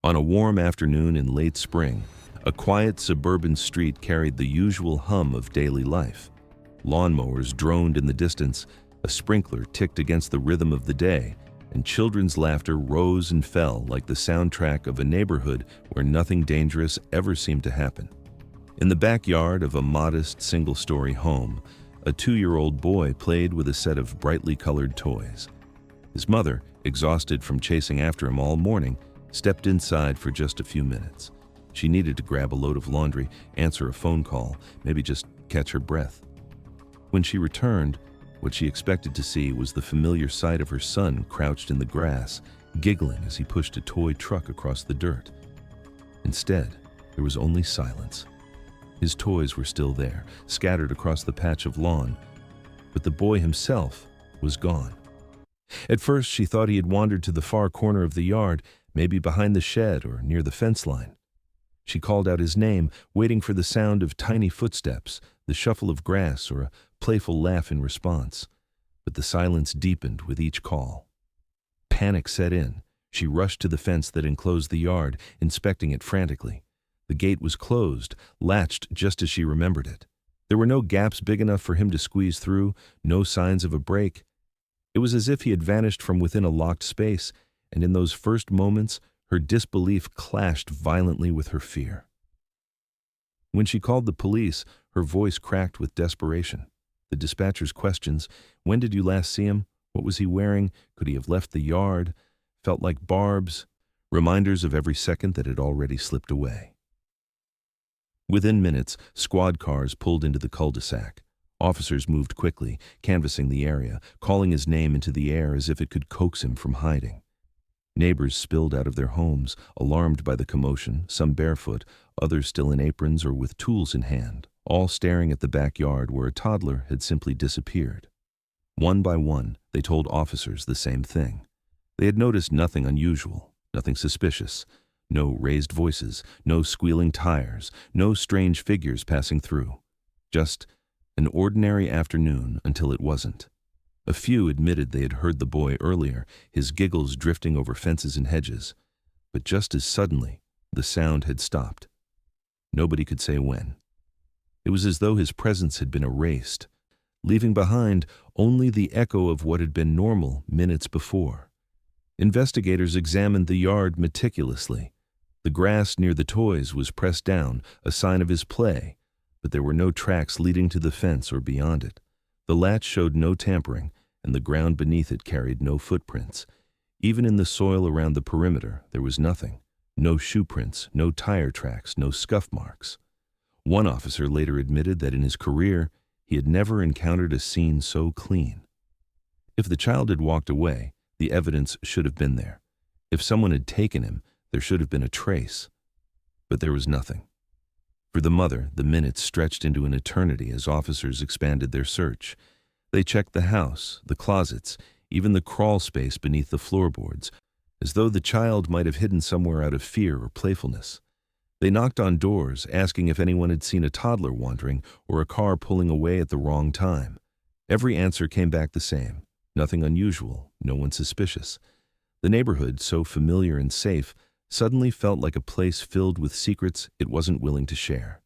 On a warm afternoon in late spring, a quiet suburban street carried the usual hum of daily life. Lawnmowers droned in the distance, a sprinkler ticked against the rhythm of the day, and children's laughter rose and fell like the soundtrack of a neighborhood where nothing dangerous ever seemed to happen. In the backyard of a modest single-story home, a 2-year-old boy played with a set of brightly colored toys. His mother, exhausted from chasing after him all morning, stepped inside for just a few minutes. She needed to grab a load of laundry, answer a phone call, maybe just catch her breath. When she returned, what she expected to see was the familiar sight of her son crouched in the grass, giggling as he pushed a toy truck across the dirt. Instead, there was only silence. His toys were still there, scattered across the patch of lawn, but the boy himself was gone. At first, she thought he had wandered to the far corner of the yard, maybe behind the shed or near the fence line. She called out his name, waiting for the sound of tiny footsteps, the shuffle of grass, or a playful laugh in response. But the silence deepened with each call. Panic set in. She rushed to the fence that enclosed the yard, inspecting it frantically. The gate was closed, latched just as she remembered it. There were no gaps big enough for him to squeeze through, no signs of a break. It was as if he had vanished from within a locked space, and in those first moments, her disbelief clashed violently with her fear. When she called the police, her voice cracked with desperation. The dispatcher's questions, "When did you last see him? What was he wearing? Could he have left the yard?" felt like barbs, reminders of every second that had already slipped away. Within minutes, squad cars pulled into the cul-de-sac. Officers moved quickly, canvassing the area, calling his name into the air as if it could coax him from hiding. Neighbors spilled out of their homes, alarmed by the commotion, some barefoot, others still in aprons or with tools in hand, all staring at the backyard where a toddler had simply disappeared. One by one, they told officers the same thing. They had noticed nothing unusual, nothing suspicious, no raised voices, no squealing tires, no strange figures passing through. Just an ordinary afternoon until it wasn't. A few admitted they had heard the boy earlier, his giggles drifting over fences and hedges. But just as suddenly, the sound had stopped. Nobody could say when. It was as though his presence had been erased, leaving behind only the echo of what had been normal minutes before. Investigators examined the yard meticulously. The grass near the toys was pressed down, a sign of his play, but there were no tracks leading to the fence or beyond it. The latch showed no tampering, and the ground beneath it carried no footprints. Even in the soil around the perimeter, there was nothing. No shoe prints, no tire tracks, no scuff marks. One officer later admitted that in his career, he had never encountered a scene so clean. If the child had walked away, the evidence should have been there. If someone had taken him, there should have been a trace. But there was nothing. For the mother, the minutes stretched into an eternity as officers expanded their search. They checked the house, the closets, even the crawl space beneath the floorboards, as though the child might have hidden somewhere out of fear or playfulness. They knocked on doors, asking if anyone had seen a toddler wandering or a car pulling away at the wrong time. Every answer came back the same. Nothing unusual, no one suspicious. The neighborhood, so familiar and safe, suddenly felt like a place filled with secrets it wasn't willing to share.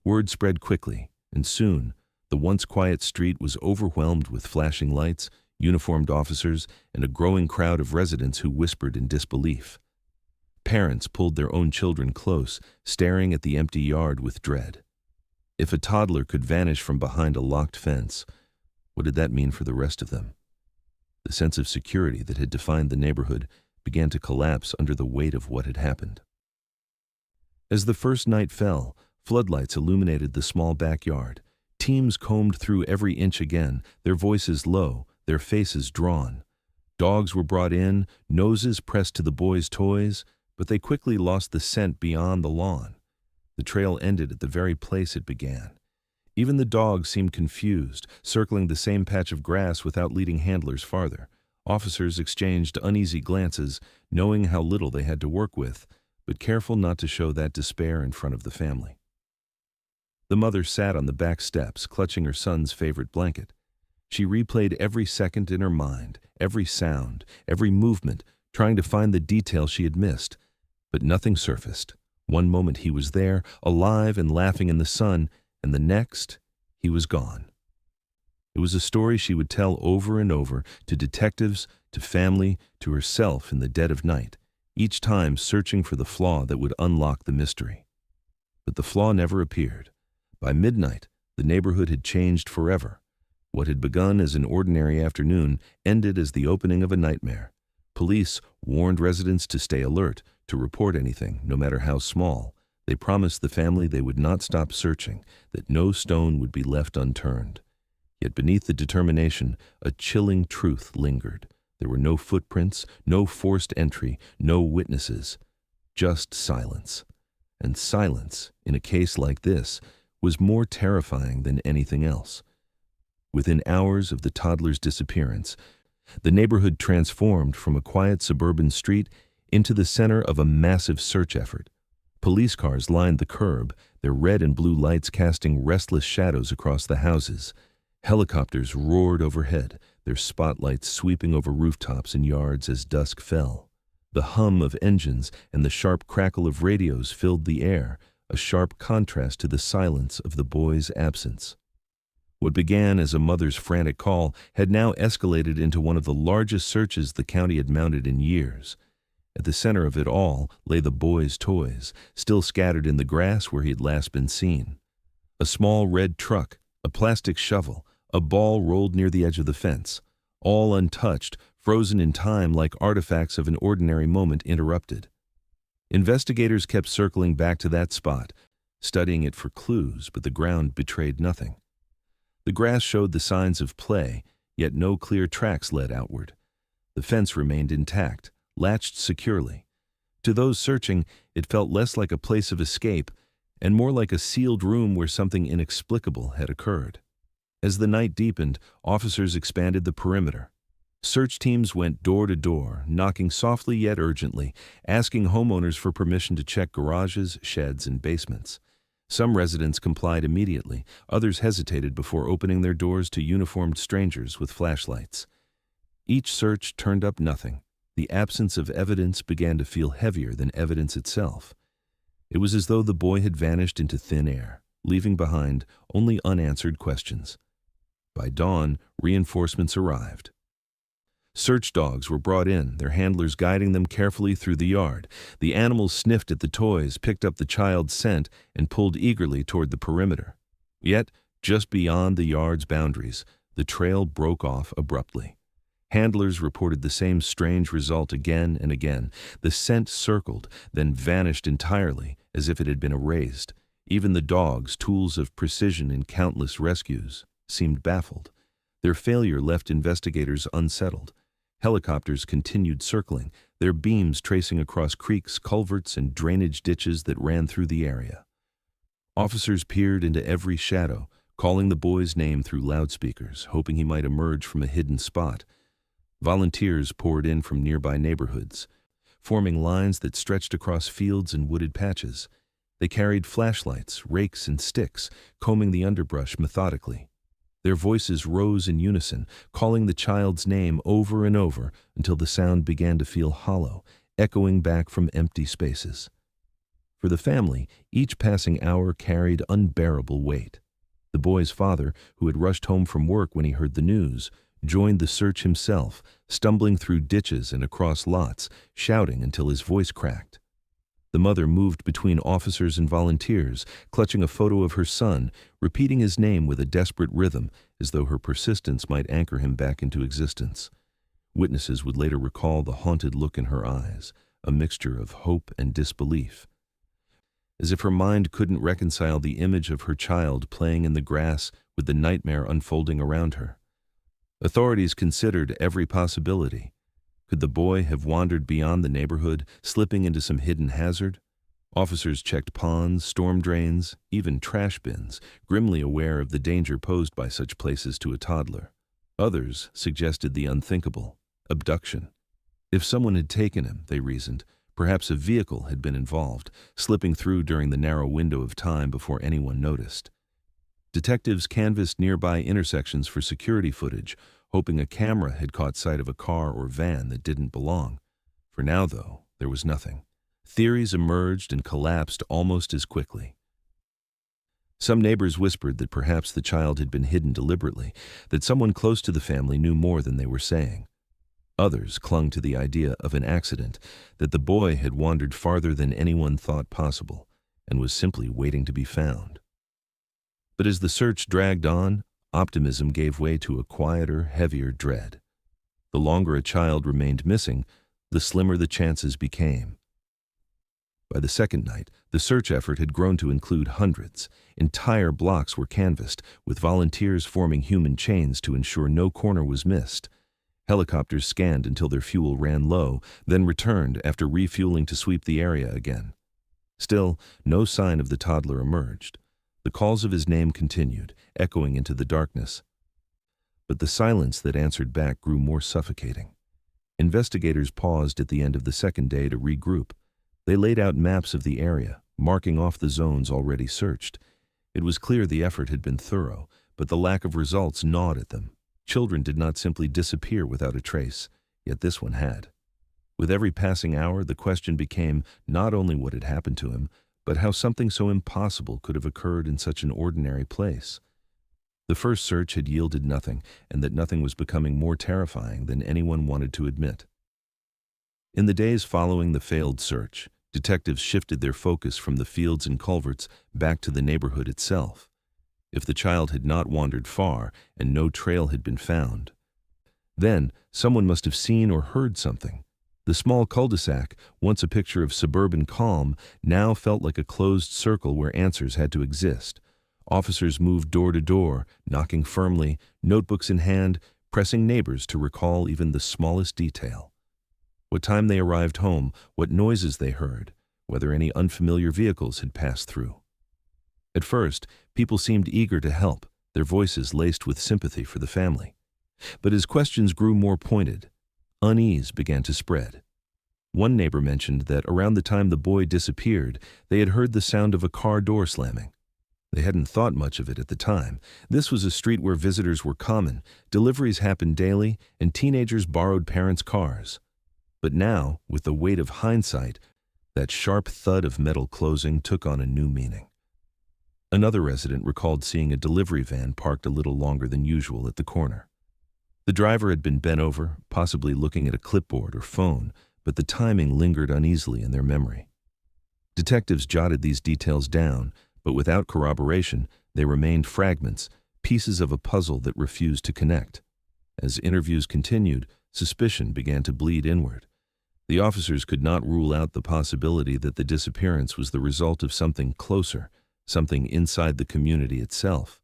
Word spread quickly, and soon, the once quiet street was overwhelmed with flashing lights, uniformed officers, and a growing crowd of residents who whispered in disbelief. Parents pulled their own children close, staring at the empty yard with dread. If a toddler could vanish from behind a locked fence, what did that mean for the rest of them? The sense of security that had defined the neighborhood began to collapse under the weight of what had happened. As the first night fell, floodlights illuminated the small backyard. Teams combed through every inch again, their voices low, their faces drawn. Dogs were brought in, noses pressed to the boys' toys, but they quickly lost the scent beyond the lawn. The trail ended at the very place it began. Even the dogs seemed confused, circling the same patch of grass without leading handlers farther. Officers exchanged uneasy glances, knowing how little they had to work with, but careful not to show that despair in front of the family. The mother sat on the back steps, clutching her son's favorite blanket. She replayed every second in her mind, every sound, every movement, trying to find the detail she had missed. But nothing surfaced. One moment he was there, alive and laughing in the sun, and the next, he was gone. It was a story she would tell over and over to detectives, to family, to herself in the dead of night, each time searching for the flaw that would unlock the mystery. But the flaw never appeared. By midnight, the neighborhood had changed forever. What had begun as an ordinary afternoon ended as the opening of a nightmare. Police warned residents to stay alert, to report anything, no matter how small. They promised the family they would not stop searching, that no stone would be left unturned. Yet beneath the determination, a chilling truth lingered. There were no footprints, no forced entry, no witnesses, just silence. And silence, in a case like this, was more terrifying than anything else. Within hours of the toddler's disappearance, the neighborhood transformed from a quiet suburban street into the center of a massive search effort. Police cars lined the curb, their red and blue lights casting restless shadows across the houses. Helicopters roared overhead, their spotlights sweeping over rooftops and yards as dusk fell. The hum of engines and the sharp crackle of radios filled the air, a sharp contrast to the silence of the boy's absence. What began as a mother's frantic call had now escalated into one of the largest searches the county had mounted in years. At the center of it all lay the boy's toys, still scattered in the grass where he had last been seen. A small red truck, a plastic shovel, a ball rolled near the edge of the fence, all untouched, frozen in time like artifacts of an ordinary moment interrupted. Investigators kept circling back to that spot, studying it for clues, but the ground betrayed nothing. The grass showed the signs of play, yet no clear tracks led outward. The fence remained intact, latched securely. To those searching, it felt less like a place of escape and more like a sealed room where something inexplicable had occurred. As the night deepened, officers expanded the perimeter. Search teams went door to door, knocking softly yet urgently, asking homeowners for permission to check garages, sheds, and basements. Some residents complied immediately, others hesitated before opening their doors to uniformed strangers with flashlights. Each search turned up nothing. The absence of evidence began to feel heavier than evidence itself. It was as though the boy had vanished into thin air, leaving behind only unanswered questions. By dawn, reinforcements arrived. Search dogs were brought in, their handlers guiding them carefully through the yard. The animals sniffed at the toys, picked up the child's scent, and pulled eagerly toward the perimeter. Yet, just beyond the yard's boundaries, the trail broke off abruptly. Handlers reported the same strange result again and again. The scent circled, then vanished entirely, as if it had been erased. Even the dogs, tools of precision in countless rescues, seemed baffled. Their failure left investigators unsettled. Helicopters continued circling, their beams tracing across creeks, culverts, and drainage ditches that ran through the area. Officers peered into every shadow, calling the boy's name through loudspeakers, hoping he might emerge from a hidden spot. Volunteers poured in from nearby neighborhoods, forming lines that stretched across fields and wooded patches. They carried flashlights, rakes, and sticks, combing the underbrush methodically. Their voices rose in unison, calling the child's name over and over until the sound began to feel hollow, echoing back from empty spaces. For the family, each passing hour carried unbearable weight. The boy's father, who had rushed home from work when he heard the news, joined the search himself, stumbling through ditches and across lots, shouting until his voice cracked. The mother moved between officers and volunteers, clutching a photo of her son, repeating his name with a desperate rhythm, as though her persistence might anchor him back into existence. Witnesses would later recall the haunted look in her eyes, a mixture of hope and disbelief. As if her mind couldn't reconcile the image of her child playing in the grass with the nightmare unfolding around her. Authorities considered every possibility. Could the boy have wandered beyond the neighborhood, slipping into some hidden hazard? Officers checked ponds, storm drains, even trash bins, grimly aware of the danger posed by such places to a toddler. Others suggested the unthinkable: abduction. If someone had taken him, they reasoned, perhaps a vehicle had been involved, slipping through during the narrow window of time before anyone noticed. Detectives canvassed nearby intersections for security footage, hoping a camera had caught sight of a car or van that didn't belong. For now, though, there was nothing. Theories emerged and collapsed almost as quickly. Some neighbors whispered that perhaps the child had been hidden deliberately, that someone close to the family knew more than they were saying. Others clung to the idea of an accident, that the boy had wandered farther than anyone thought possible and was simply waiting to be found. But as the search dragged on, optimism gave way to a quieter, heavier dread. The longer a child remained missing, the slimmer the chances became. By the second night, the search effort had grown to include hundreds. Entire blocks were canvassed, with volunteers forming human chains to ensure no corner was missed. Helicopters scanned until their fuel ran low, then returned after refueling to sweep the area again. Still, no sign of the toddler emerged. The calls of his name continued, echoing into the darkness. But the silence that answered back grew more suffocating. Investigators paused at the end of the second day to regroup. They laid out maps of the area, marking off the zones already searched. It was clear the effort had been thorough, but the lack of results gnawed at them. Children did not simply disappear without a trace, yet this one had. With every passing hour, the question became not only what had happened to him, but how something so impossible could have occurred in such an ordinary place. The first search had yielded nothing, and that nothing was becoming more terrifying than anyone wanted to admit. In the days following the failed search, detectives shifted their focus from the fields and culverts back to the neighborhood itself. If the child had not wandered far and no trail had been found, then someone must have seen or heard something. The small cul-de-sac, once a picture of suburban calm, now felt like a closed circle where answers had to exist. Officers moved door to door, knocking firmly, notebooks in hand, pressing neighbors to recall even the smallest detail. What time they arrived home, what noises they heard, whether any unfamiliar vehicles had passed through. At first, people seemed eager to help, their voices laced with sympathy for the family. But as questions grew more pointed, unease began to spread. One neighbor mentioned that around the time the boy disappeared, they had heard the sound of a car door slamming. They hadn't thought much of it at the time. This was a street where visitors were common, deliveries happened daily, and teenagers borrowed parents' cars. But now, with the weight of hindsight, that sharp thud of metal closing took on a new meaning. Another resident recalled seeing a delivery van parked a little longer than usual at the corner. The driver had been bent over, possibly looking at a clipboard or phone, but the timing lingered uneasily in their memory. Detectives jotted these details down, but without corroboration, they remained fragments, pieces of a puzzle that refused to connect. As interviews continued, suspicion began to bleed inward. The officers could not rule out the possibility that the disappearance was the result of something closer, something inside the community itself.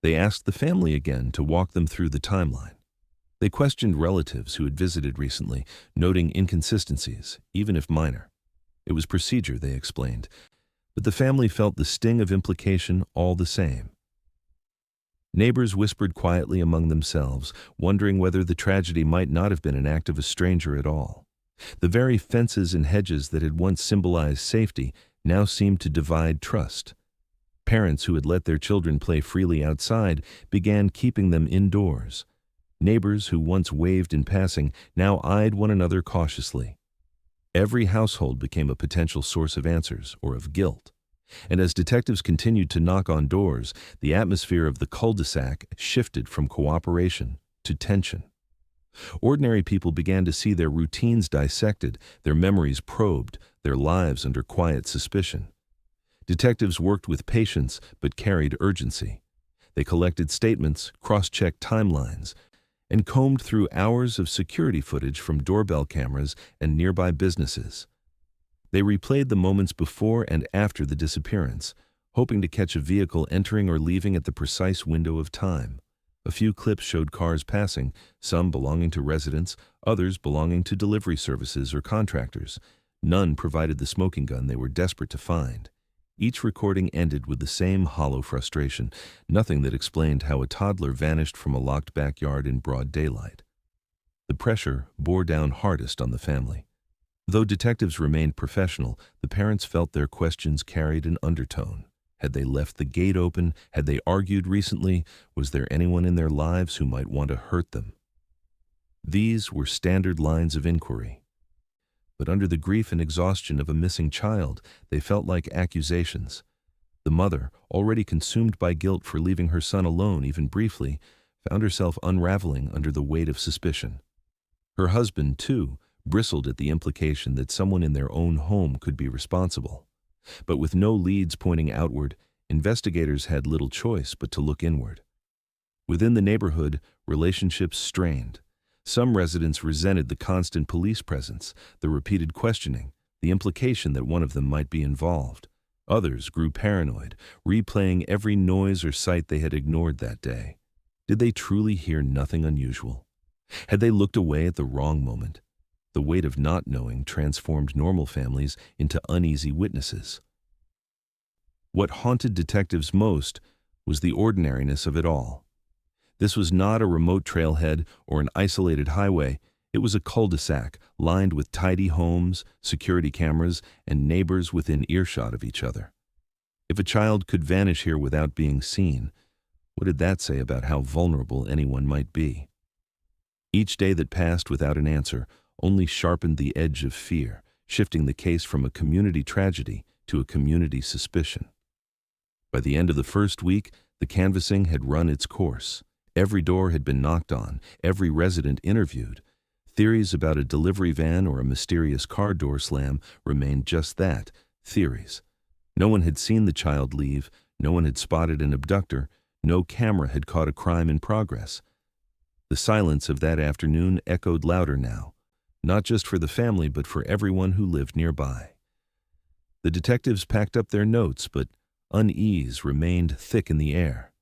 They asked the family again to walk them through the timeline. They questioned relatives who had visited recently, noting inconsistencies, even if minor. It was procedure, they explained, but the family felt the sting of implication all the same. Neighbors whispered quietly among themselves, wondering whether the tragedy might not have been an act of a stranger at all. The very fences and hedges that had once symbolized safety now seemed to divide trust. Parents who had let their children play freely outside began keeping them indoors. Neighbors who once waved in passing now eyed one another cautiously. Every household became a potential source of answers or of guilt. And as detectives continued to knock on doors, the atmosphere of the cul-de-sac shifted from cooperation to tension. Ordinary people began to see their routines dissected, their memories probed, their lives under quiet suspicion. Detectives worked with patience but carried urgency. They collected statements, cross-checked timelines, and combed through hours of security footage from doorbell cameras and nearby businesses. They replayed the moments before and after the disappearance, hoping to catch a vehicle entering or leaving at the precise window of time. A few clips showed cars passing, some belonging to residents, others belonging to delivery services or contractors. None provided the smoking gun they were desperate to find. Each recording ended with the same hollow frustration, nothing that explained how a toddler vanished from a locked backyard in broad daylight. The pressure bore down hardest on the family. Though detectives remained professional, the parents felt their questions carried an undertone. Had they left the gate open? Had they argued recently? Was there anyone in their lives who might want to hurt them? These were standard lines of inquiry. But under the grief and exhaustion of a missing child, they felt like accusations. The mother, already consumed by guilt for leaving her son alone even briefly, found herself unraveling under the weight of suspicion. Her husband, too, bristled at the implication that someone in their own home could be responsible. But with no leads pointing outward, investigators had little choice but to look inward. Within the neighborhood, relationships strained. Some residents resented the constant police presence, the repeated questioning, the implication that one of them might be involved. Others grew paranoid, replaying every noise or sight they had ignored that day. Did they truly hear nothing unusual? Had they looked away at the wrong moment? The weight of not knowing transformed normal families into uneasy witnesses. What haunted detectives most was the ordinariness of it all. This was not a remote trailhead or an isolated highway. It was a cul-de-sac lined with tidy homes, security cameras, and neighbors within earshot of each other. If a child could vanish here without being seen, what did that say about how vulnerable anyone might be? Each day that passed without an answer only sharpened the edge of fear, shifting the case from a community tragedy to a community suspicion. By the end of the first week, the canvassing had run its course. Every door had been knocked on, every resident interviewed. Theories about a delivery van or a mysterious car door slam remained just that, theories. No one had seen the child leave, no one had spotted an abductor, no camera had caught a crime in progress. The silence of that afternoon echoed louder now, not just for the family but for everyone who lived nearby. The detectives packed up their notes, but unease remained thick in the air.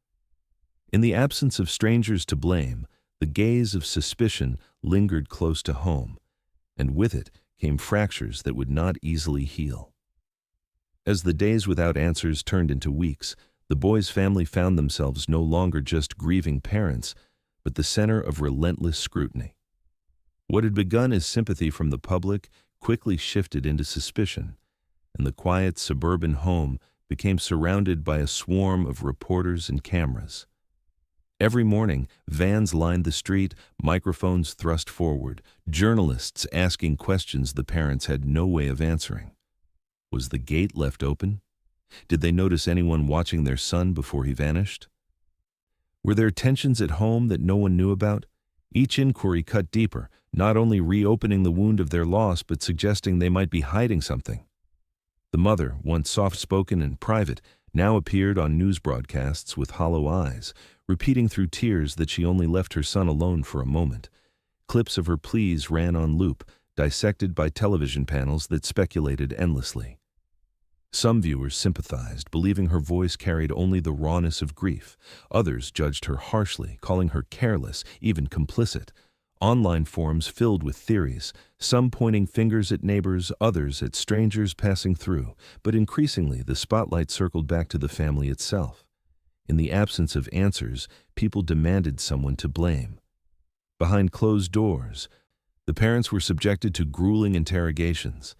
In the absence of strangers to blame, the gaze of suspicion lingered close to home, and with it came fractures that would not easily heal. As the days without answers turned into weeks, the boys' family found themselves no longer just grieving parents, but the center of relentless scrutiny. What had begun as sympathy from the public quickly shifted into suspicion, and the quiet suburban home became surrounded by a swarm of reporters and cameras. Every morning, vans lined the street, microphones thrust forward, journalists asking questions the parents had no way of answering. Was the gate left open? Did they notice anyone watching their son before he vanished? Were there tensions at home that no one knew about? Each inquiry cut deeper, not only reopening the wound of their loss but suggesting they might be hiding something. The mother, once soft-spoken and private, now appeared on news broadcasts with hollow eyes, repeating through tears that she only left her son alone for a moment. Clips of her pleas ran on loop, dissected by television panels that speculated endlessly. Some viewers sympathized, believing her voice carried only the rawness of grief. Others judged her harshly, calling her careless, even complicit. Online forums filled with theories, some pointing fingers at neighbors, others at strangers passing through, but increasingly the spotlight circled back to the family itself. In the absence of answers, people demanded someone to blame. Behind closed doors, the parents were subjected to grueling interrogations.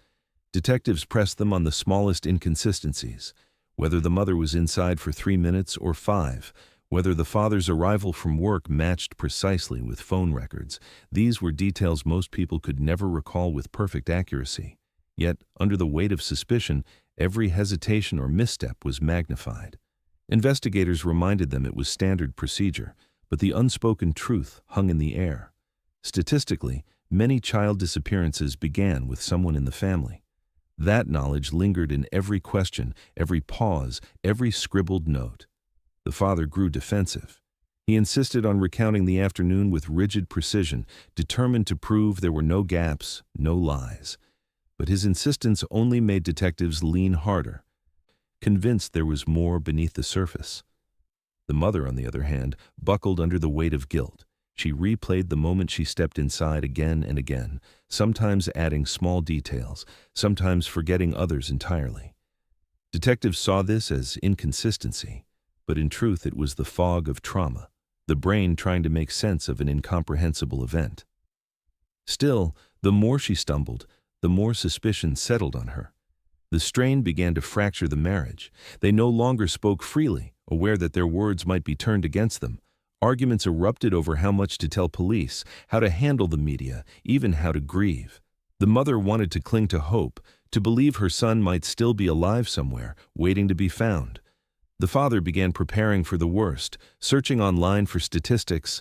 Detectives pressed them on the smallest inconsistencies, whether the mother was inside for 3 minutes or 5, whether the father's arrival from work matched precisely with phone records. These were details most people could never recall with perfect accuracy. Yet, under the weight of suspicion, every hesitation or misstep was magnified. Investigators reminded them it was standard procedure, but the unspoken truth hung in the air. Statistically, many child disappearances began with someone in the family. That knowledge lingered in every question, every pause, every scribbled note. The father grew defensive. He insisted on recounting the afternoon with rigid precision, determined to prove there were no gaps, no lies. But his insistence only made detectives lean harder, convinced there was more beneath the surface. The mother, on the other hand, buckled under the weight of guilt. She replayed the moment she stepped inside again and again, sometimes adding small details, sometimes forgetting others entirely. Detectives saw this as inconsistency, but in truth it was the fog of trauma, the brain trying to make sense of an incomprehensible event. Still, the more she stumbled, the more suspicion settled on her. The strain began to fracture the marriage. They no longer spoke freely, aware that their words might be turned against them. Arguments erupted over how much to tell police, how to handle the media, even how to grieve. The mother wanted to cling to hope, to believe her son might still be alive somewhere, waiting to be found. The father began preparing for the worst, searching online for statistics,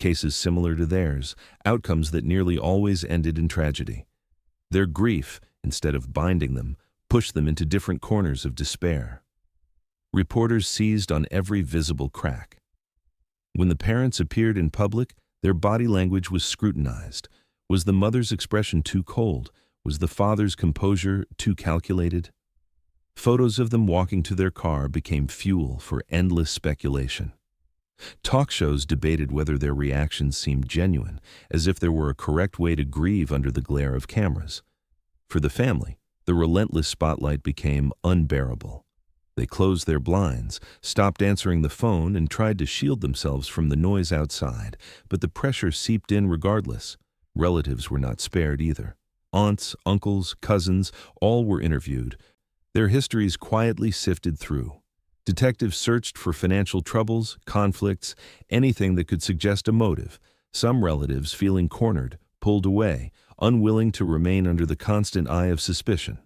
cases similar to theirs, outcomes that nearly always ended in tragedy. Their grief, instead of binding them, pushed them into different corners of despair. Reporters seized on every visible crack. When the parents appeared in public, their body language was scrutinized. Was the mother's expression too cold? Was the father's composure too calculated? Photos of them walking to their car became fuel for endless speculation. Talk shows debated whether their reactions seemed genuine, as if there were a correct way to grieve under the glare of cameras. For the family, the relentless spotlight became unbearable. They closed their blinds, stopped answering the phone, and tried to shield themselves from the noise outside, but the pressure seeped in regardless. Relatives were not spared either. Aunts, uncles, cousins, all were interviewed. Their histories quietly sifted through. Detectives searched for financial troubles, conflicts, anything that could suggest a motive. Some relatives, feeling cornered, pulled away, unwilling to remain under the constant eye of suspicion.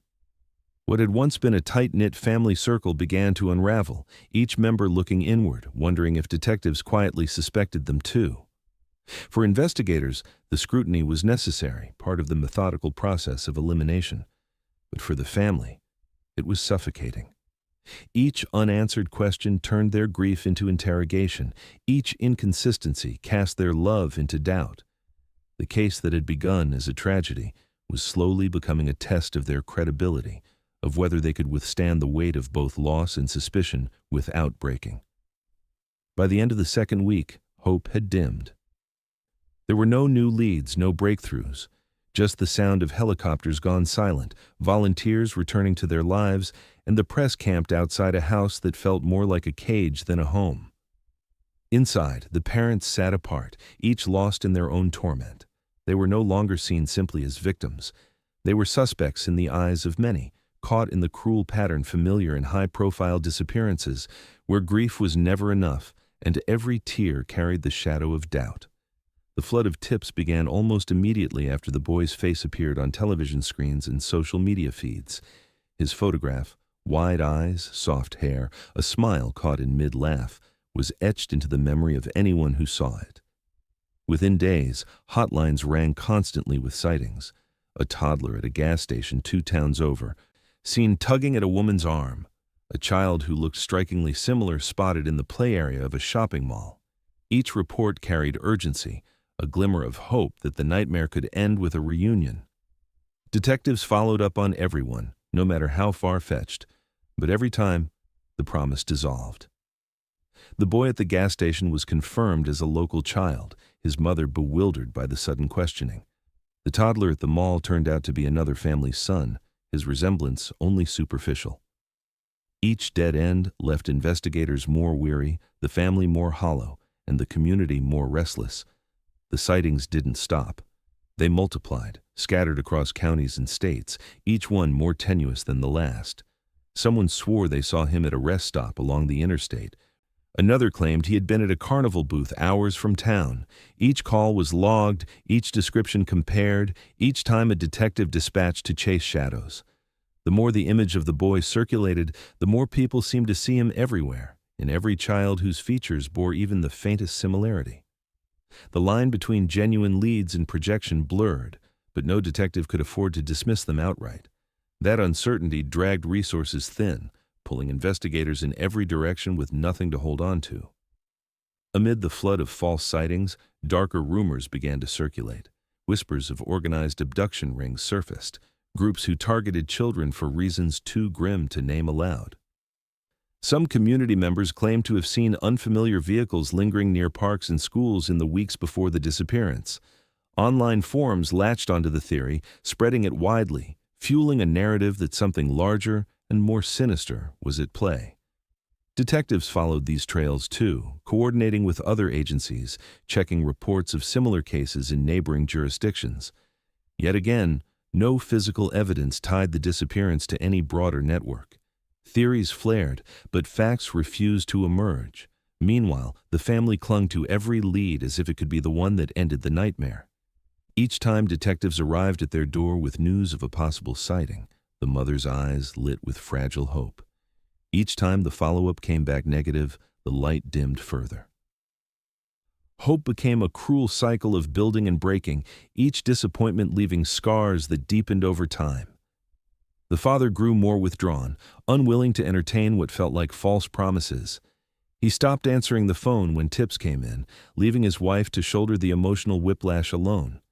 What had once been a tight-knit family circle began to unravel, each member looking inward, wondering if detectives quietly suspected them too. For investigators, the scrutiny was necessary, part of the methodical process of elimination. But for the family, it was suffocating. Each unanswered question turned their grief into interrogation. Each inconsistency cast their love into doubt. The case that had begun as a tragedy was slowly becoming a test of their credibility, of whether they could withstand the weight of both loss and suspicion without breaking. By the end of the second week, hope had dimmed. There were no new leads, no breakthroughs, just the sound of helicopters gone silent, volunteers returning to their lives, and the press camped outside a house that felt more like a cage than a home. Inside, the parents sat apart, each lost in their own torment. They were no longer seen simply as victims. They were suspects in the eyes of many, caught in the cruel pattern familiar in high-profile disappearances, where grief was never enough, and every tear carried the shadow of doubt. The flood of tips began almost immediately after the boy's face appeared on television screens and social media feeds. His photograph, wide eyes, soft hair, a smile caught in mid-laugh, was etched into the memory of anyone who saw it. Within days, hotlines rang constantly with sightings. A toddler at a gas station 2 towns over, seen tugging at a woman's arm. A child who looked strikingly similar spotted in the play area of a shopping mall. Each report carried urgency, a glimmer of hope that the nightmare could end with a reunion. Detectives followed up on everyone, no matter how far-fetched, but every time, the promise dissolved. The boy at the gas station was confirmed as a local child, his mother bewildered by the sudden questioning. The toddler at the mall turned out to be another family's son, his resemblance only superficial. Each dead end left investigators more weary, the family more hollow, and the community more restless. The sightings didn't stop. They multiplied, scattered across counties and states, each one more tenuous than the last. Someone swore they saw him at a rest stop along the interstate. Another claimed he had been at a carnival booth hours from town. Each call was logged, each description compared, each time a detective dispatched to chase shadows. The more the image of the boy circulated, the more people seemed to see him everywhere, in every child whose features bore even the faintest similarity. The line between genuine leads and projection blurred, but no detective could afford to dismiss them outright. That uncertainty dragged resources thin, pulling investigators in every direction with nothing to hold on to. Amid the flood of false sightings, darker rumors began to circulate. Whispers of organized abduction rings surfaced, groups who targeted children for reasons too grim to name aloud. Some community members claimed to have seen unfamiliar vehicles lingering near parks and schools in the weeks before the disappearance. Online forums latched onto the theory, spreading it widely, fueling a narrative that something larger and more sinister was at play. Detectives followed these trails too, coordinating with other agencies, checking reports of similar cases in neighboring jurisdictions. Yet again, no physical evidence tied the disappearance to any broader network. Theories flared, but facts refused to emerge. Meanwhile, the family clung to every lead as if it could be the one that ended the nightmare. Each time detectives arrived at their door with news of a possible sighting, the mother's eyes lit with fragile hope. Each time the follow-up came back negative, the light dimmed further. Hope became a cruel cycle of building and breaking, each disappointment leaving scars that deepened over time. The father grew more withdrawn, unwilling to entertain what felt like false promises. He stopped answering the phone when tips came in, leaving his wife to shoulder the emotional whiplash alone.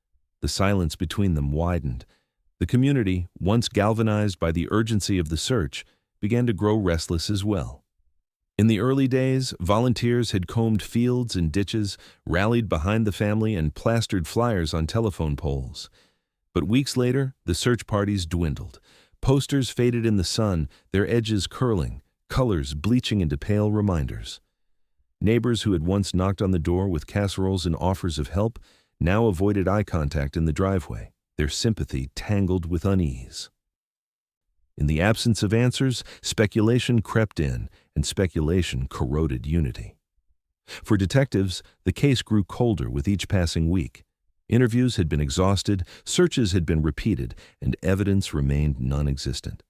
The silence between them widened. The community, once galvanized by the urgency of the search, began to grow restless as well. In the early days, volunteers had combed fields and ditches, rallied behind the family, and plastered flyers on telephone poles. But weeks later, the search parties dwindled. Posters faded in the sun, their edges curling, colors bleaching into pale reminders. Neighbors who had once knocked on the door with casseroles and offers of help now avoided eye contact in the driveway, their sympathy tangled with unease. In the absence of answers, speculation crept in, and speculation corroded unity. For detectives, the case grew colder with each passing week. Interviews had been exhausted, searches had been repeated, and evidence remained non-existent.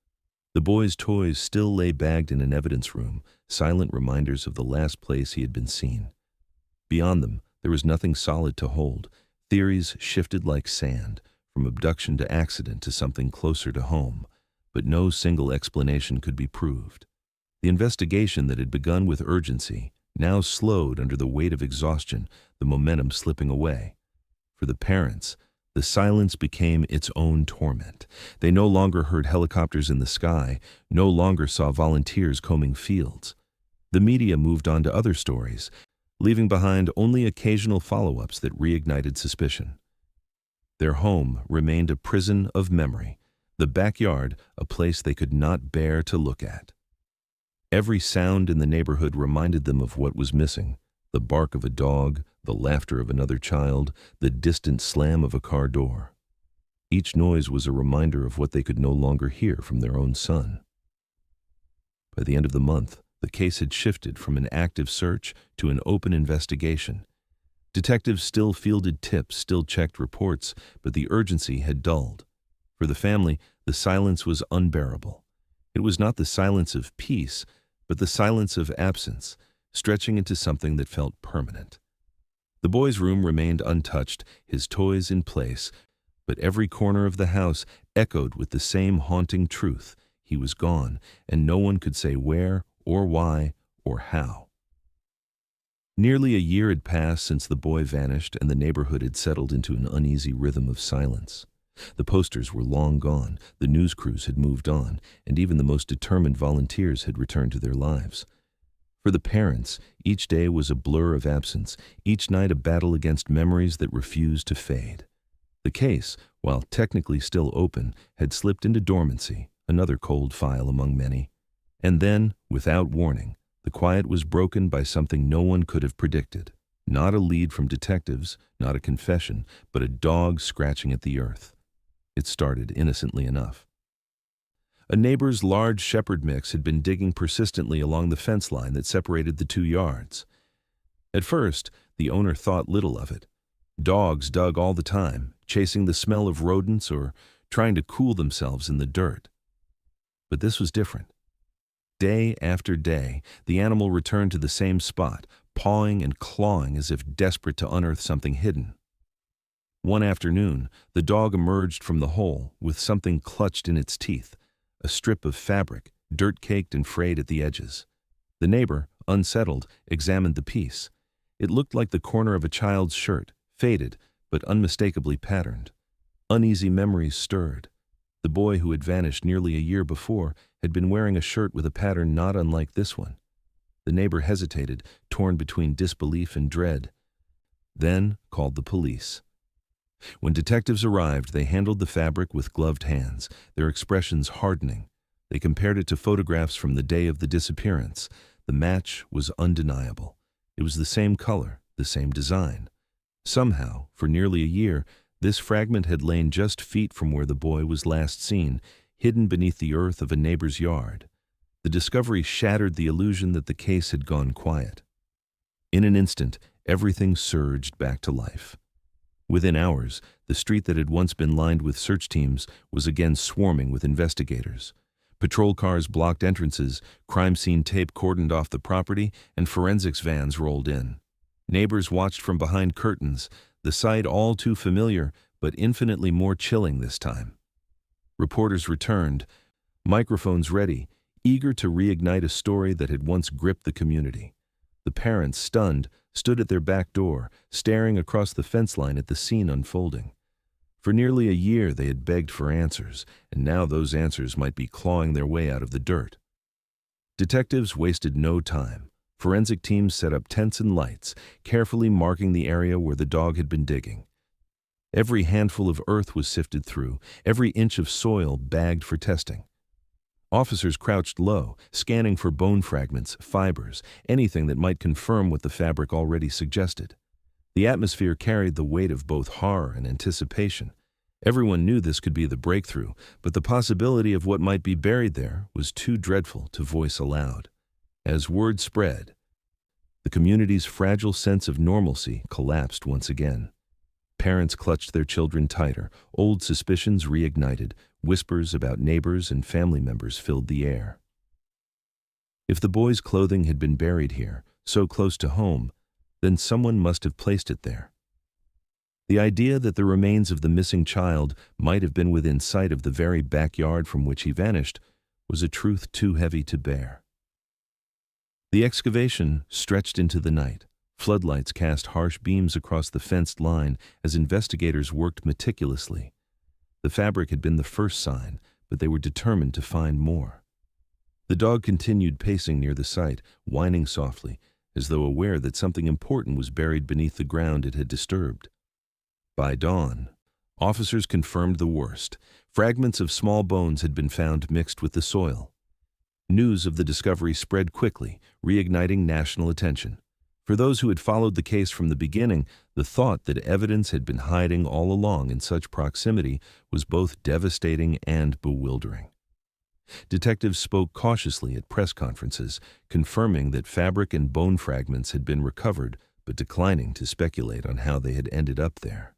The boy's toys still lay bagged in an evidence room, silent reminders of the last place he had been seen. Beyond them, there was nothing solid to hold. Theories shifted like sand, from abduction to accident to something closer to home, but no single explanation could be proved. The investigation that had begun with urgency now slowed under the weight of exhaustion, the momentum slipping away. For the parents, the silence became its own torment. They no longer heard helicopters in the sky, no longer saw volunteers combing fields. The media moved on to other stories, leaving behind only occasional follow-ups that reignited suspicion. Their home remained a prison of memory, the backyard a place they could not bear to look at. Every sound in the neighborhood reminded them of what was missing: the bark of a dog, the laughter of another child, the distant slam of a car door. Each noise was a reminder of what they could no longer hear from their own son. By the end of the month, the case had shifted from an active search to an open investigation. Detectives still fielded tips, still checked reports, but the urgency had dulled. For the family, the silence was unbearable. It was not the silence of peace, but the silence of absence, stretching into something that felt permanent. The boy's room remained untouched, his toys in place, but every corner of the house echoed with the same haunting truth: he was gone, and no one could say where or why or how. Nearly a year had passed since the boy vanished, and the neighborhood had settled into an uneasy rhythm of silence. The posters were long gone, the news crews had moved on, and even the most determined volunteers had returned to their lives. For the parents, each day was a blur of absence, each night a battle against memories that refused to fade. The case, while technically still open, had slipped into dormancy, another cold file among many. And then, without warning, the quiet was broken by something no one could have predicted. Not a lead from detectives, not a confession, but a dog scratching at the earth. It started innocently enough. A neighbor's large shepherd mix had been digging persistently along the fence line that separated the 2 yards. At first, the owner thought little of it. Dogs dug all the time, chasing the smell of rodents or trying to cool themselves in the dirt. But this was different. Day after day, the animal returned to the same spot, pawing and clawing as if desperate to unearth something hidden. One afternoon, the dog emerged from the hole with something clutched in its teeth, a strip of fabric, dirt-caked and frayed at the edges. The neighbor, unsettled, examined the piece. It looked like the corner of a child's shirt, faded but unmistakably patterned. Uneasy memories stirred. The boy who had vanished nearly a year before had been wearing a shirt with a pattern not unlike this one. The neighbor hesitated, torn between disbelief and dread. Then called the police. When detectives arrived, they handled the fabric with gloved hands, their expressions hardening. They compared it to photographs from the day of the disappearance. The match was undeniable. It was the same color, the same design. Somehow, for nearly a year, this fragment had lain just feet from where the boy was last seen, hidden beneath the earth of a neighbor's yard. The discovery shattered the illusion that the case had gone quiet. In an instant, everything surged back to life. Within hours, the street that had once been lined with search teams was again swarming with investigators. Patrol cars blocked entrances, crime scene tape cordoned off the property, and forensics vans rolled in. Neighbors watched from behind curtains, the sight all too familiar, but infinitely more chilling this time. Reporters returned, microphones ready, eager to reignite a story that had once gripped the community. The parents, stunned, stood at their back door, staring across the fence line at the scene unfolding. For nearly a year they had begged for answers, and now those answers might be clawing their way out of the dirt. Detectives wasted no time. Forensic teams set up tents and lights, carefully marking the area where the dog had been digging. Every handful of earth was sifted through, every inch of soil bagged for testing. Officers crouched low, scanning for bone fragments, fibers, anything that might confirm what the fabric already suggested. The atmosphere carried the weight of both horror and anticipation. Everyone knew this could be the breakthrough, but the possibility of what might be buried there was too dreadful to voice aloud. As word spread, the community's fragile sense of normalcy collapsed once again. Parents clutched their children tighter, old suspicions reignited, whispers about neighbors and family members filled the air. If the boy's clothing had been buried here, so close to home, then someone must have placed it there. The idea that the remains of the missing child might have been within sight of the very backyard from which he vanished was a truth too heavy to bear. The excavation stretched into the night. Floodlights cast harsh beams across the fenced line as investigators worked meticulously. The fabric had been the first sign, but they were determined to find more. The dog continued pacing near the site, whining softly, as though aware that something important was buried beneath the ground it had disturbed. By dawn, officers confirmed the worst. Fragments of small bones had been found mixed with the soil. News of the discovery spread quickly, reigniting national attention. For those who had followed the case from the beginning, the thought that evidence had been hiding all along in such proximity was both devastating and bewildering. Detectives spoke cautiously at press conferences, confirming that fabric and bone fragments had been recovered, but declining to speculate on how they had ended up there.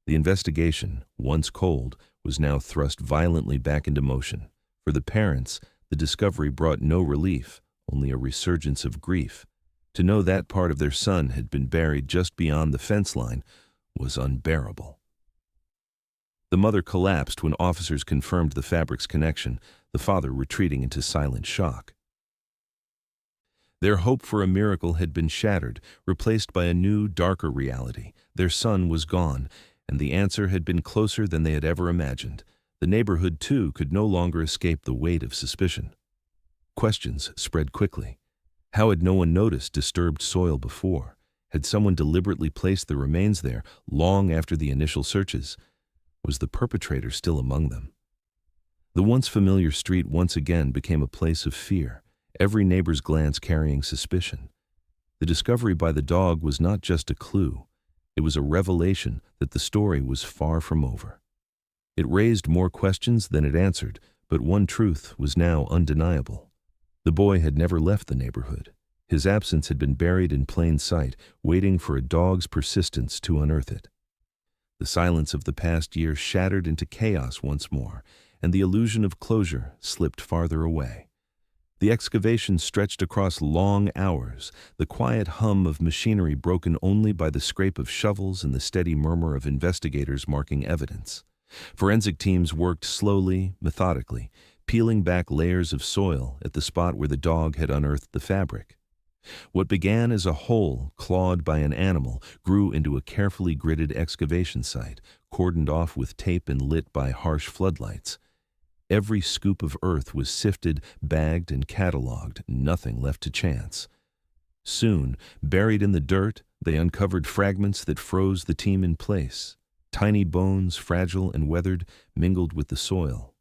The investigation, once cold, was now thrust violently back into motion. For the parents, the discovery brought no relief, only a resurgence of grief. To know that part of their son had been buried just beyond the fence line was unbearable. The mother collapsed when officers confirmed the fabric's connection, the father retreating into silent shock. Their hope for a miracle had been shattered, replaced by a new, darker reality. Their son was gone, and the answer had been closer than they had ever imagined. The neighborhood, too, could no longer escape the weight of suspicion. Questions spread quickly. How had no one noticed disturbed soil before? Had someone deliberately placed the remains there long after the initial searches? Was the perpetrator still among them? The once familiar street once again became a place of fear, every neighbor's glance carrying suspicion. The discovery by the dog was not just a clue. It was a revelation that the story was far from over. It raised more questions than it answered, but one truth was now undeniable. The boy had never left the neighborhood. His absence had been buried in plain sight, waiting for a dog's persistence to unearth it. The silence of the past year shattered into chaos once more, and the illusion of closure slipped farther away. The excavation stretched across long hours, the quiet hum of machinery broken only by the scrape of shovels and the steady murmur of investigators marking evidence. Forensic teams worked slowly, methodically, peeling back layers of soil at the spot where the dog had unearthed the fabric. What began as a hole clawed by an animal grew into a carefully gridded excavation site, cordoned off with tape and lit by harsh floodlights. Every scoop of earth was sifted, bagged, and cataloged, nothing left to chance. Soon, buried in the dirt, they uncovered fragments that froze the team in place. Tiny bones, fragile and weathered, mingled with the soil.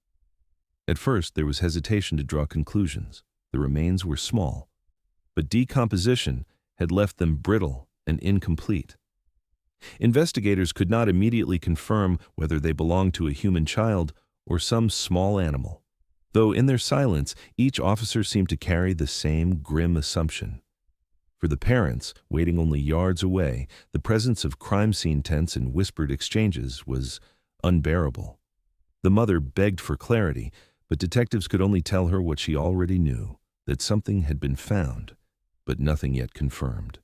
At first, there was hesitation to draw conclusions. The remains were small, but decomposition had left them brittle and incomplete. Investigators could not immediately confirm whether they belonged to a human child or some small animal, though in their silence, each officer seemed to carry the same grim assumption. For the parents, waiting only yards away, the presence of crime scene tents and whispered exchanges was unbearable. The mother begged for clarity, but detectives could only tell her what she already knew, that something had been found, but nothing yet confirmed.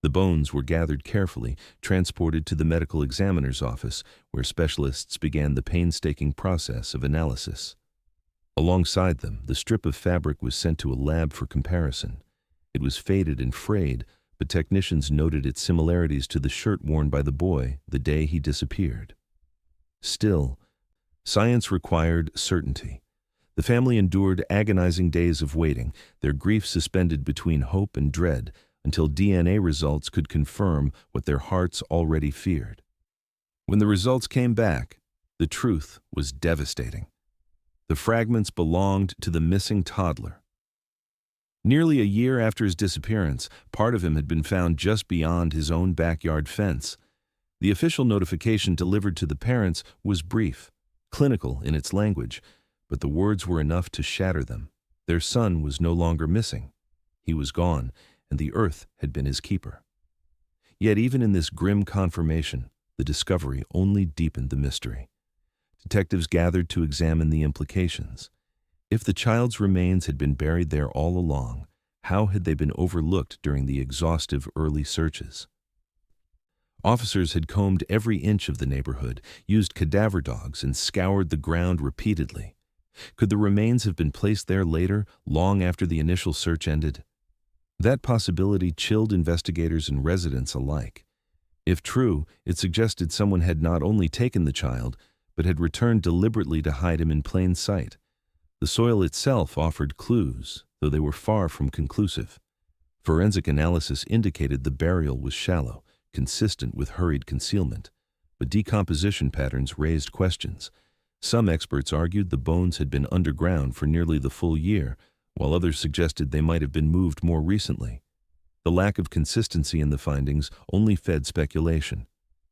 The bones were gathered carefully, transported to the medical examiner's office, where specialists began the painstaking process of analysis. Alongside them, the strip of fabric was sent to a lab for comparison. It was faded and frayed, but technicians noted its similarities to the shirt worn by the boy the day he disappeared. Still, science required certainty. The family endured agonizing days of waiting, their grief suspended between hope and dread, until DNA results could confirm what their hearts already feared. When the results came back, the truth was devastating. The fragments belonged to the missing toddler. Nearly a year after his disappearance, part of him had been found just beyond his own backyard fence. The official notification delivered to the parents was brief, clinical in its language, but the words were enough to shatter them. Their son was no longer missing. He was gone, and the earth had been his keeper. Yet even in this grim confirmation, the discovery only deepened the mystery. Detectives gathered to examine the implications. If the child's remains had been buried there all along, how had they been overlooked during the exhaustive early searches? Officers had combed every inch of the neighborhood, used cadaver dogs, and scoured the ground repeatedly. Could the remains have been placed there later, long after the initial search ended? That possibility chilled investigators and residents alike. If true, it suggested someone had not only taken the child, but had returned deliberately to hide him in plain sight. The soil itself offered clues, though they were far from conclusive. Forensic analysis indicated the burial was shallow, consistent with hurried concealment, but decomposition patterns raised questions. Some experts argued the bones had been underground for nearly the full year, while others suggested they might have been moved more recently. The lack of consistency in the findings only fed speculation.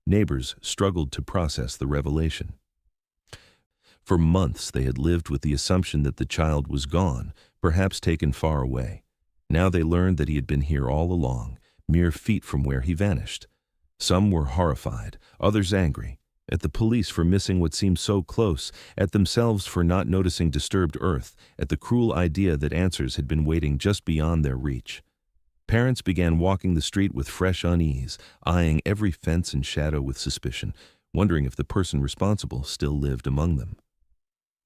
Neighbors struggled to process the revelation. For months they had lived with the assumption that the child was gone, perhaps taken far away. Now they learned that he had been here all along, mere feet from where he vanished. Some were horrified, others angry, at the police for missing what seemed so close, at themselves for not noticing disturbed earth, at the cruel idea that answers had been waiting just beyond their reach. Parents began walking the street with fresh unease, eyeing every fence and shadow with suspicion, wondering if the person responsible still lived among them.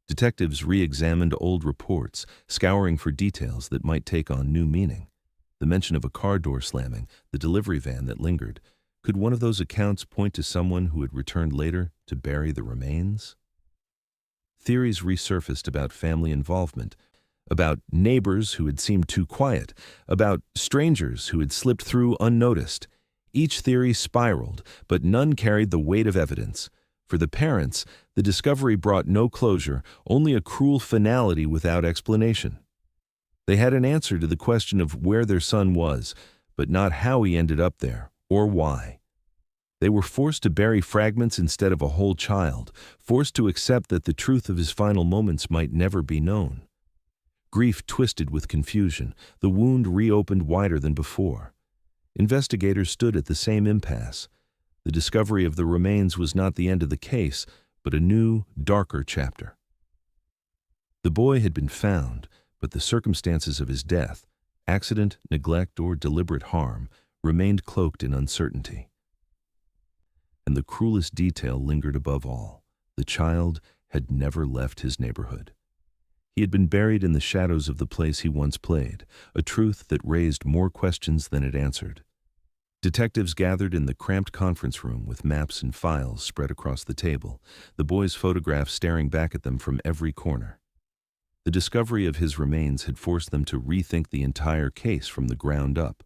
Detectives re-examined old reports, scouring for details that might take on new meaning. The mention of a car door slamming, the delivery van that lingered. Could one of those accounts point to someone who had returned later to bury the remains? Theories resurfaced about family involvement, about neighbors who had seemed too quiet, about strangers who had slipped through unnoticed. Each theory spiraled, but none carried the weight of evidence. For the parents, the discovery brought no closure, only a cruel finality without explanation. They had an answer to the question of where their son was, but not how he ended up there, or why. They were forced to bury fragments instead of a whole child, forced to accept that the truth of his final moments might never be known. Grief twisted with confusion, the wound reopened wider than before. Investigators stood at the same impasse. The discovery of the remains was not the end of the case, but a new, darker chapter. The boy had been found, but the circumstances of his death, accident, neglect, or deliberate harm, remained cloaked in uncertainty. And the cruelest detail lingered above all. The child had never left his neighborhood. He had been buried in the shadows of the place he once played, a truth that raised more questions than it answered. Detectives gathered in the cramped conference room with maps and files spread across the table, the boy's photographs staring back at them from every corner. The discovery of his remains had forced them to rethink the entire case from the ground up.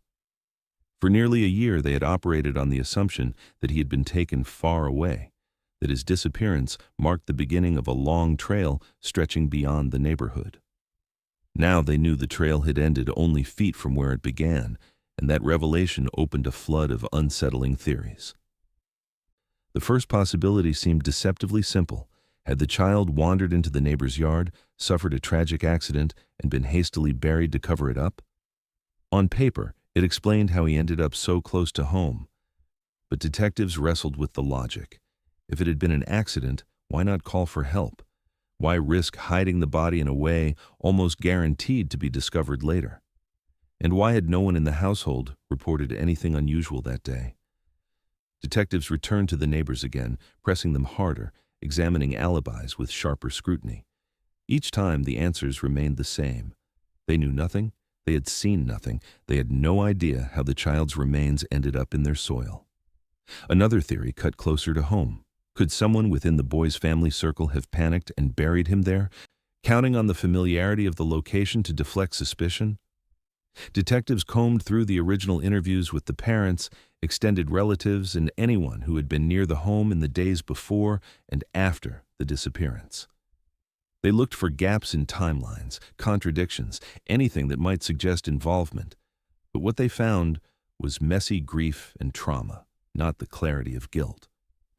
For nearly a year they had operated on the assumption that he had been taken far away, that his disappearance marked the beginning of a long trail stretching beyond the neighborhood. Now they knew the trail had ended only feet from where it began, and that revelation opened a flood of unsettling theories. The first possibility seemed deceptively simple. Had the child wandered into the neighbor's yard, suffered a tragic accident, and been hastily buried to cover it up? On paper, It explained how he ended up so close to home, but detectives wrestled with the logic. If it had been an accident, why not call for help? Why risk hiding the body in a way almost guaranteed to be discovered later? And why had no one in the household reported anything unusual that day? Detectives returned to the neighbors again, pressing them harder, examining alibis with sharper scrutiny. Each time the answers remained the same. They knew nothing, they had seen nothing, they had no idea how the child's remains ended up in their soil. Another theory cut closer to home. Could someone within the boy's family circle have panicked and buried him there, counting on the familiarity of the location to deflect suspicion? Detectives combed through the original interviews with the parents, extended relatives, and anyone who had been near the home in the days before and after the disappearance. They looked for gaps in timelines, contradictions, anything that might suggest involvement. But what they found was messy grief and trauma, not the clarity of guilt.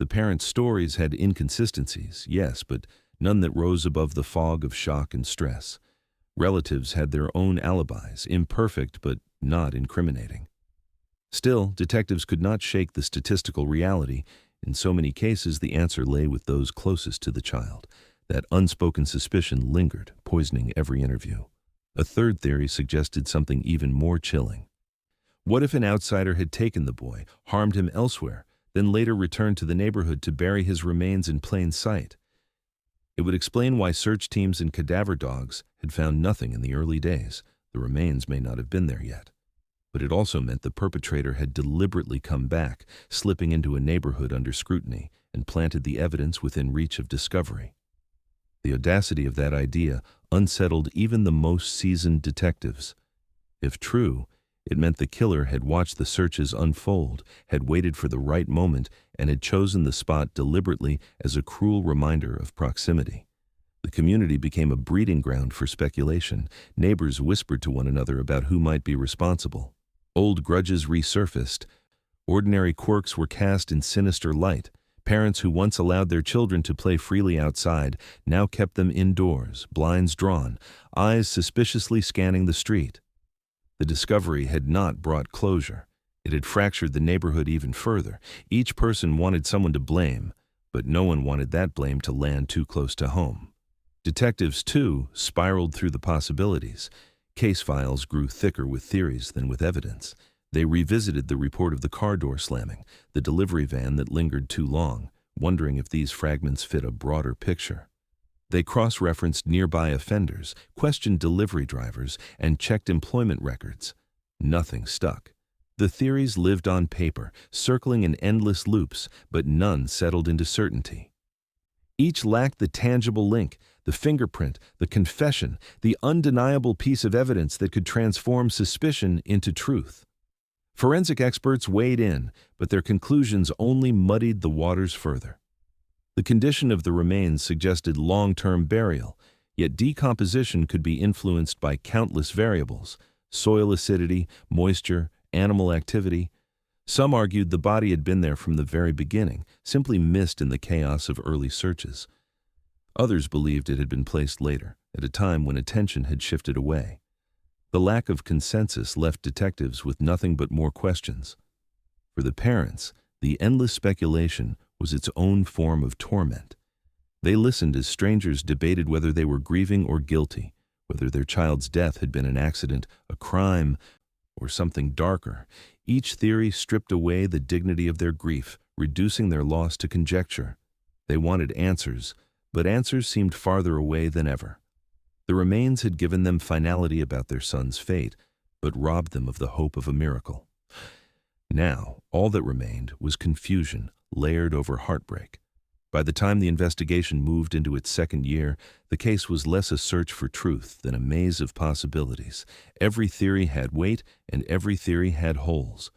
The parents' stories had inconsistencies, yes, but none that rose above the fog of shock and stress. Relatives had their own alibis, imperfect but not incriminating. Still, detectives could not shake the statistical reality. In so many cases, the answer lay with those closest to the child. That unspoken suspicion lingered, poisoning every interview. A third theory suggested something even more chilling. What if an outsider had taken the boy, harmed him elsewhere, then later returned to the neighborhood to bury his remains in plain sight? It would explain why search teams and cadaver dogs had found nothing in the early days. The remains may not have been there yet. But it also meant the perpetrator had deliberately come back, slipping into a neighborhood under scrutiny, and planted the evidence within reach of discovery. The audacity of that idea unsettled even the most seasoned detectives. If true, it meant the killer had watched the searches unfold, had waited for the right moment, and had chosen the spot deliberately as a cruel reminder of proximity. The community became a breeding ground for speculation. Neighbors whispered to one another about who might be responsible. Old grudges resurfaced. Ordinary quirks were cast in sinister light. Parents who once allowed their children to play freely outside now kept them indoors, blinds drawn, eyes suspiciously scanning the street. The discovery had not brought closure. It had fractured the neighborhood even further. Each person wanted someone to blame, but no one wanted that blame to land too close to home. Detectives, too, spiraled through the possibilities. Case files grew thicker with theories than with evidence. They revisited the report of the car door slamming, the delivery van that lingered too long, wondering if these fragments fit a broader picture. They cross-referenced nearby offenders, questioned delivery drivers, and checked employment records. Nothing stuck. The theories lived on paper, circling in endless loops, but none settled into certainty. Each lacked the tangible link, the fingerprint, the confession, the undeniable piece of evidence that could transform suspicion into truth. Forensic experts weighed in, but their conclusions only muddied the waters further. The condition of the remains suggested long-term burial, yet decomposition could be influenced by countless variables: soil acidity, moisture, animal activity. Some argued the body had been there from the very beginning, simply missed in the chaos of early searches. Others believed it had been placed later, at a time when attention had shifted away. The lack of consensus left detectives with nothing but more questions. For the parents, the endless speculation was its own form of torment. They listened as strangers debated whether they were grieving or guilty, whether their child's death had been an accident, a crime, or something darker. Each theory stripped away the dignity of their grief, reducing their loss to conjecture. They wanted answers, but answers seemed farther away than ever. The remains had given them finality about their son's fate, but robbed them of the hope of a miracle. Now, all that remained was confusion, layered over heartbreak. By the time the investigation moved into its second year, the case was less a search for truth than a maze of possibilities. Every theory had weight, and every theory had holes.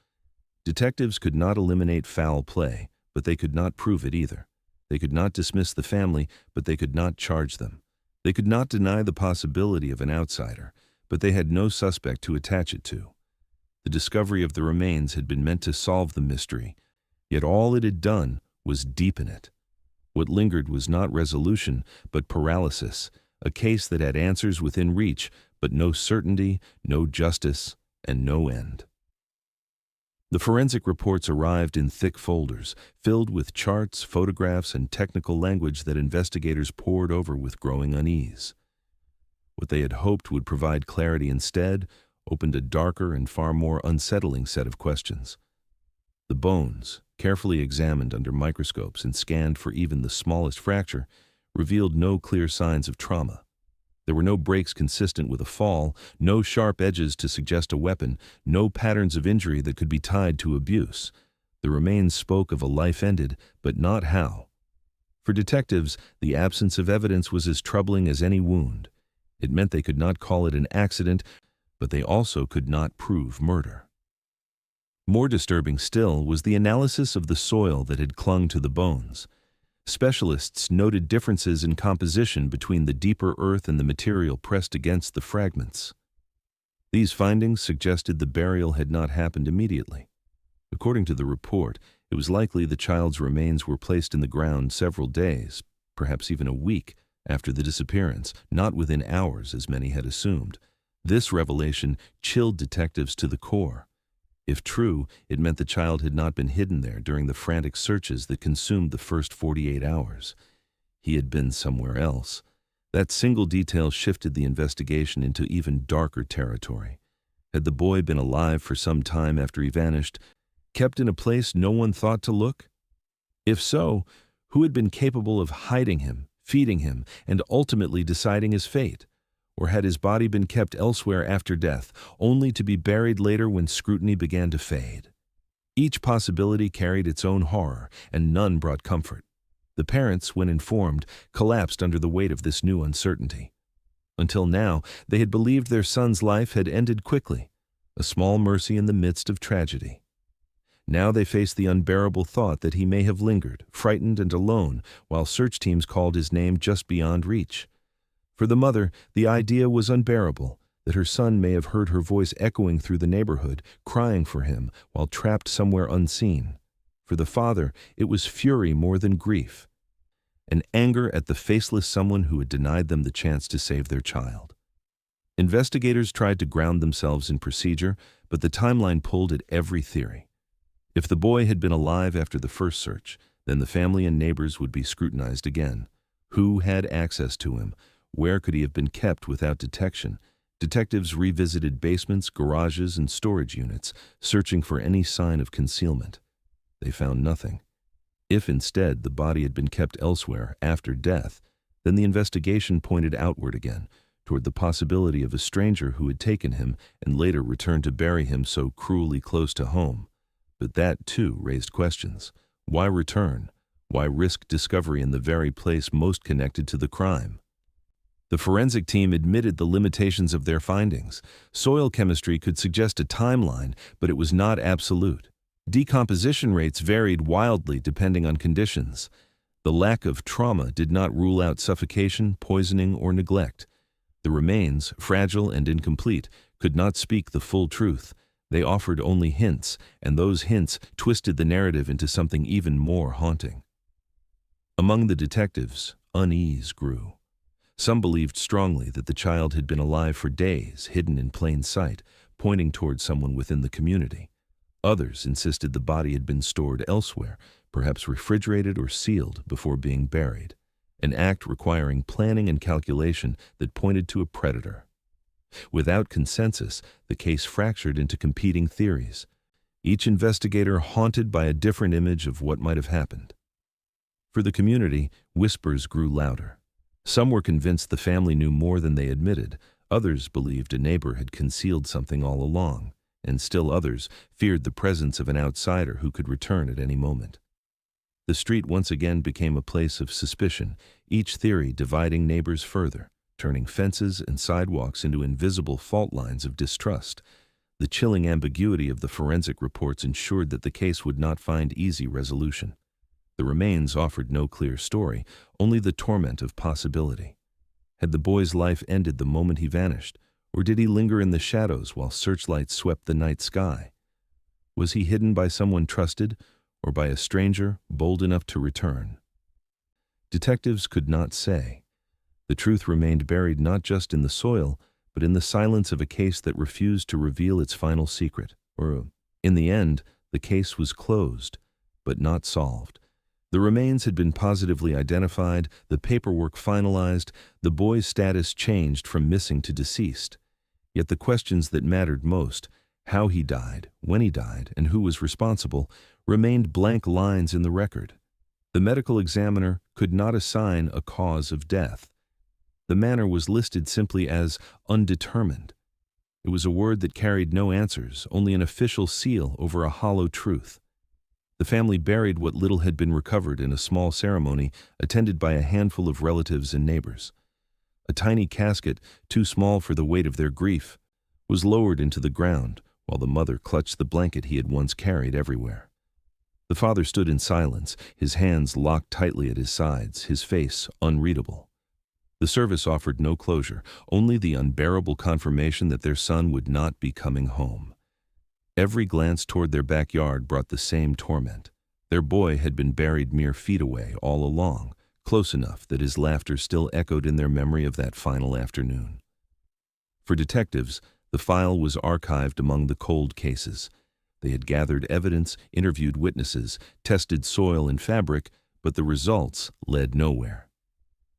Detectives could not eliminate foul play, but they could not prove it either. They could not dismiss the family, but they could not charge them. They could not deny the possibility of an outsider, but they had no suspect to attach it to. The discovery of the remains had been meant to solve the mystery, yet all it had done was deepen it. What lingered was not resolution, but paralysis, a case that had answers within reach, but no certainty, no justice, and no end. The forensic reports arrived in thick folders, filled with charts, photographs, and technical language that investigators pored over with growing unease. What they had hoped would provide clarity instead opened a darker and far more unsettling set of questions. The bones, carefully examined under microscopes and scanned for even the smallest fracture, revealed no clear signs of trauma. There were no breaks consistent with a fall, no sharp edges to suggest a weapon, no patterns of injury that could be tied to abuse. The remains spoke of a life ended, but not how. For detectives, the absence of evidence was as troubling as any wound. It meant they could not call it an accident, but they also could not prove murder. More disturbing still was the analysis of the soil that had clung to the bones. Specialists noted differences in composition between the deeper earth and the material pressed against the fragments. These findings suggested the burial had not happened immediately. According to the report, it was likely the child's remains were placed in the ground several days, perhaps even a week, after the disappearance, not within hours as many had assumed. This revelation chilled detectives to the core. If true, it meant the child had not been hidden there during the frantic searches that consumed the first 48 hours. He had been somewhere else. That single detail shifted the investigation into even darker territory. Had the boy been alive for some time after he vanished, kept in a place no one thought to look? If so, who had been capable of hiding him, feeding him, and ultimately deciding his fate? Or had his body been kept elsewhere after death, only to be buried later when scrutiny began to fade? Each possibility carried its own horror, and none brought comfort. The parents, when informed, collapsed under the weight of this new uncertainty. Until now, they had believed their son's life had ended quickly, a small mercy in the midst of tragedy. Now they faced the unbearable thought that he may have lingered, frightened and alone, while search teams called his name just beyond reach. For the mother, the idea was unbearable, that her son may have heard her voice echoing through the neighborhood, crying for him while trapped somewhere unseen. For the father, it was fury more than grief, an anger at the faceless someone who had denied them the chance to save their child. Investigators tried to ground themselves in procedure, but the timeline pulled at every theory. If the boy had been alive after the first search, then the family and neighbors would be scrutinized again. Who had access to him? Where could he have been kept without detection? Detectives revisited basements, garages, and storage units, searching for any sign of concealment. They found nothing. If instead the body had been kept elsewhere after death, then the investigation pointed outward again, toward the possibility of a stranger who had taken him and later returned to bury him so cruelly close to home. But that, too, raised questions. Why return? Why risk discovery in the very place most connected to the crime? The forensic team admitted the limitations of their findings. Soil chemistry could suggest a timeline, but it was not absolute. Decomposition rates varied wildly depending on conditions. The lack of trauma did not rule out suffocation, poisoning, or neglect. The remains, fragile and incomplete, could not speak the full truth. They offered only hints, and those hints twisted the narrative into something even more haunting. Among the detectives, unease grew. Some believed strongly that the child had been alive for days, hidden in plain sight, pointing toward someone within the community. Others insisted the body had been stored elsewhere, perhaps refrigerated or sealed before being buried, an act requiring planning and calculation that pointed to a predator. Without consensus, the case fractured into competing theories, each investigator haunted by a different image of what might have happened. For the community, whispers grew louder. Some were convinced the family knew more than they admitted, others believed a neighbor had concealed something all along, and still others feared the presence of an outsider who could return at any moment. The street once again became a place of suspicion, each theory dividing neighbors further, turning fences and sidewalks into invisible fault lines of distrust. The chilling ambiguity of the forensic reports ensured that the case would not find easy resolution. The remains offered no clear story, only the torment of possibility. Had the boy's life ended the moment he vanished, or did he linger in the shadows while searchlights swept the night sky? Was he hidden by someone trusted, or by a stranger bold enough to return? Detectives could not say. The truth remained buried not just in the soil, but in the silence of a case that refused to reveal its final secret, or, in the end, The case was closed, but not solved. The remains had been positively identified, the paperwork finalized, the boy's status changed from missing to deceased. Yet the questions that mattered most, how he died, when he died, and who was responsible, remained blank lines in the record. The medical examiner could not assign a cause of death. The manner was listed simply as undetermined. It was a word that carried no answers, only an official seal over a hollow truth. The family buried what little had been recovered in a small ceremony attended by a handful of relatives and neighbors. A tiny casket, too small for the weight of their grief, was lowered into the ground, while the mother clutched the blanket he had once carried everywhere. The father stood in silence, his hands locked tightly at his sides, his face unreadable. The service offered no closure, only the unbearable confirmation that their son would not be coming home. Every glance toward their backyard brought the same torment. Their boy had been buried mere feet away all along, close enough that his laughter still echoed in their memory of that final afternoon. For detectives, the file was archived among the cold cases. They had gathered evidence, interviewed witnesses, tested soil and fabric, but the results led nowhere.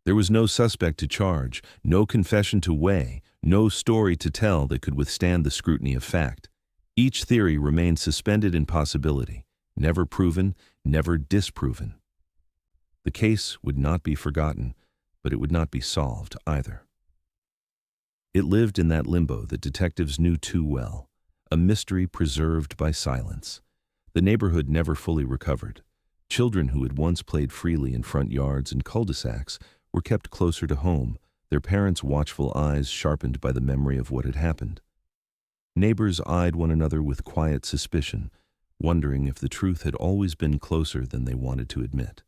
There was no suspect to charge, no confession to weigh, no story to tell that could withstand the scrutiny of fact. Each theory remained suspended in possibility, never proven, never disproven. The case would not be forgotten, but it would not be solved either. It lived in that limbo that detectives knew too well, a mystery preserved by silence. The neighborhood never fully recovered. Children who had once played freely in front yards and cul-de-sacs were kept closer to home, their parents' watchful eyes sharpened by the memory of what had happened. Neighbors eyed one another with quiet suspicion, wondering if the truth had always been closer than they wanted to admit.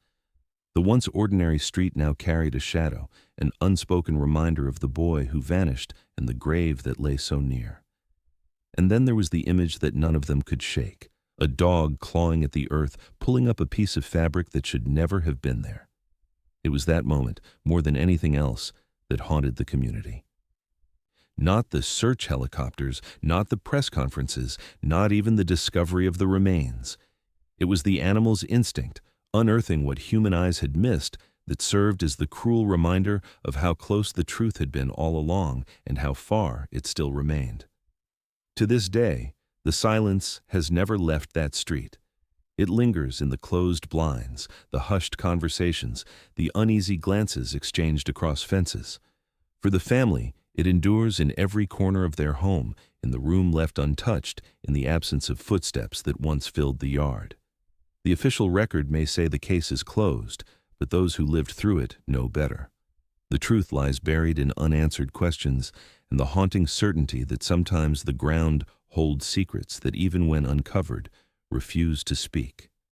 The once ordinary street now carried a shadow, an unspoken reminder of the boy who vanished and the grave that lay so near. And then there was the image that none of them could shake, a dog clawing at the earth, pulling up a piece of fabric that should never have been there. It was that moment, more than anything else, that haunted the community. Not the search helicopters, not the press conferences, not even the discovery of the remains. It was the animal's instinct, unearthing what human eyes had missed, that served as the cruel reminder of how close the truth had been all along and how far it still remained. To this day, the silence has never left that street. It lingers in the closed blinds, the hushed conversations, the uneasy glances exchanged across fences. For the family, it endures in every corner of their home, in the room left untouched, in the absence of footsteps that once filled the yard. The official record may say the case is closed, but those who lived through it know better. The truth lies buried in unanswered questions and the haunting certainty that sometimes the ground holds secrets that even when uncovered, refuse to speak.